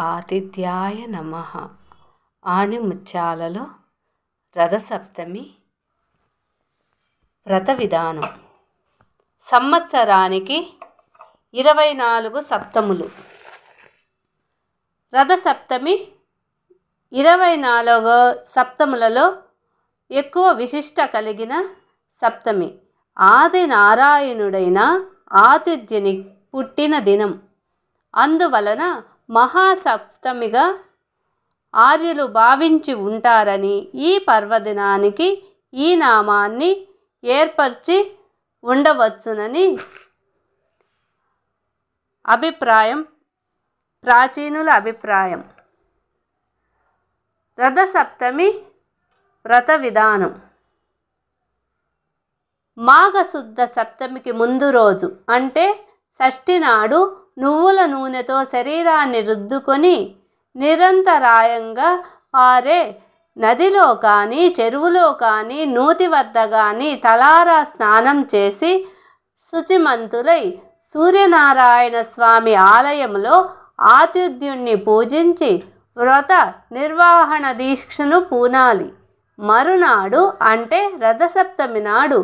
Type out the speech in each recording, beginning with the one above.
ఆతిథ్యాయ నమః. ఆణిముత్యాలలో రథసప్తమి వ్రత విధానం. సంవత్సరానికి 24 సప్తములు. రథసప్తమి 24 సప్తములలో ఎక్కువ విశిష్ట కలిగిన సప్తమి. ఆది నారాయణుడైన ఆతిథ్యుని పుట్టిన దినం. అందువలన మహాసప్తమిగా ఆర్యులు భావించి ఉంటారని ఈ పర్వదినానికి ఈ నామాన్ని ఏర్పరిచి ఉండవచ్చునని ప్రాచీనుల అభిప్రాయం. రథసప్తమి వ్రత విధానం. మాఘశుద్ధ సప్తమికి ముందు రోజు అంటే షష్ఠి నాడు నువ్వుల నూనెతో శరీరాన్ని రుద్దుకొని నిరంతరాయంగా పారే నదిలో కానీ చెరువులో కానీ నూతి వద్ద కానీ తలారా స్నానం చేసి శుచిమంతులై సూర్యనారాయణ స్వామి ఆలయంలో ఆతిథ్యుణ్ణి పూజించి వ్రత నిర్వహణ దీక్షను పూనాలి. మరునాడు అంటే రథసప్తమి నాడు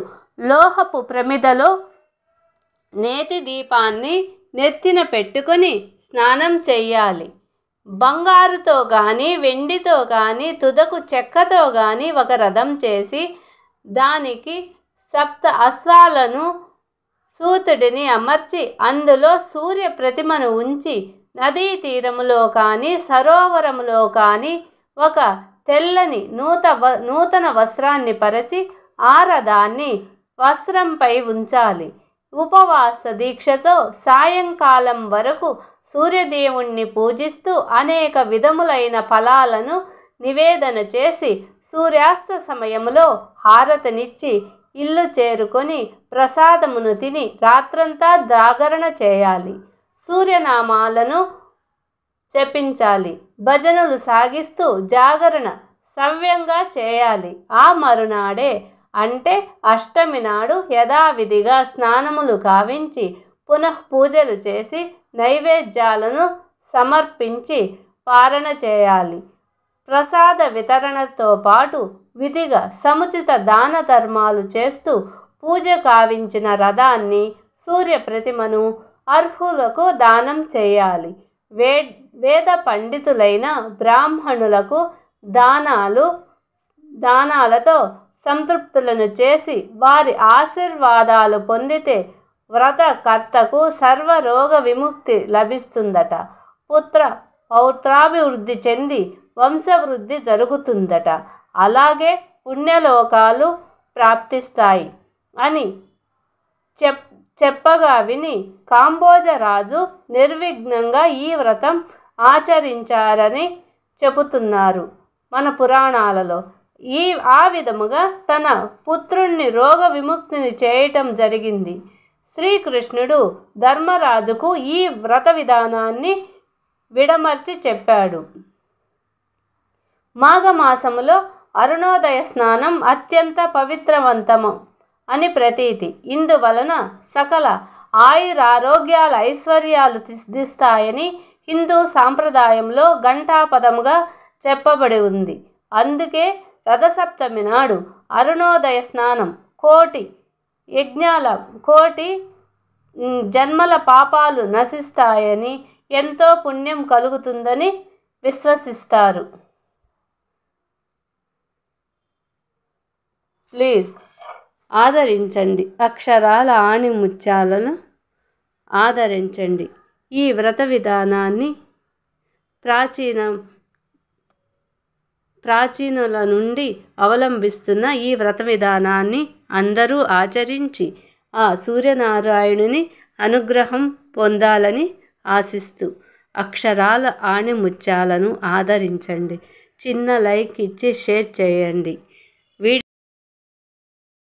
లోహపు ప్రమిదలో నేతి దీపాన్ని నెత్తిన పెట్టుకొని స్నానం చెయ్యాలి. బంగారుతో కానీ వెండితో కానీ తుదకు చెక్కతో కానీ ఒక రథం చేసి దానికి 7 అశ్వాలను సూతుడిని అమర్చి అందులో సూర్య ప్రతిమను ఉంచి నదీ తీరములో కానీ సరోవరములో కానీ ఒక తెల్లని నూతన వస్త్రాన్ని పరిచి ఆ రథాన్ని వస్త్రంపై ఉంచాలి. ఉపవాస దీక్షతో సాయంకాలం వరకు సూర్యదేవుణ్ణి పూజిస్తూ అనేక విధములైన ఫలాలను నివేదన చేసి సూర్యాస్త సమయంలో హారతినిచ్చి ఇల్లు చేరుకొని ప్రసాదమును తిని రాత్రంతా జాగరణ చేయాలి. సూర్యనామాలను జపించాలి. భజనలు సాగిస్తూ జాగరణ సవ్యంగా చేయాలి. ఆ మరునాడే అంటే అష్టమి నాడు యథావిధిగా స్నానములు కావించి పునఃపూజలు చేసి నైవేద్యాలను సమర్పించి పారణ చేయాలి. ప్రసాద వితరణతో పాటు విధిగా సముచిత దాన ధర్మాలు చేస్తూ పూజ కావించిన రథాన్ని సూర్య ప్రతిమను అర్హులకు దానం చేయాలి. వేద పండితులైన బ్రాహ్మణులకు దానాలతో సంతృప్తులను చేసి వారి ఆశీర్వాదాలు పొందితే వ్రతకర్తకు సర్వరోగ విముక్తి లభిస్తుందట. పౌత్రాభివృద్ధి చెంది వంశవృద్ధి జరుగుతుందట. అలాగే పుణ్యలోకాలు ప్రాప్తిస్తాయి అని చెప్పగా విని కాంబోజరాజు నిర్విఘ్నంగా ఈ వ్రతం ఆచరించారని చెబుతున్నారు మన పురాణాలలో. ఆ విధముగా తన పుత్రుణ్ణి రోగ విముక్తిని చేయటం జరిగింది. శ్రీకృష్ణుడు ధర్మరాజుకు ఈ వ్రత విధానాన్ని విడమర్చి చెప్పాడు. మాఘమాసములో అరుణోదయ స్నానం అత్యంత పవిత్రవంతము అని ప్రతీతి. ఇందువలన సకల ఆయురారోగ్యాల ఐశ్వర్యాలు సిద్ధిస్తాయని హిందూ సాంప్రదాయంలో ఘంటాపదముగా చెప్పబడి ఉంది. అందుకే రథసప్తమి నాడు అరుణోదయ స్నానం కోటి జన్మల పాపాలు నశిస్తాయని ఎంతో పుణ్యం కలుగుతుందని విశ్వసిస్తారు. ప్లీజ్ ఆదరించండి. అక్షరాల ఆణిముత్యాలను ఆదరించండి. ఈ వ్రత విధానాన్ని ప్రాచీనుల నుండి అవలంబిస్తున్న ఈ వ్రత విధానాన్ని అందరూ ఆచరించి ఆ సూర్యనారాయణుని అనుగ్రహం పొందాలని ఆశిస్తూ అక్షరాల ఆణిముత్యాలను ఆదరించండి. చిన్న లైక్ ఇచ్చి షేర్ చేయండి.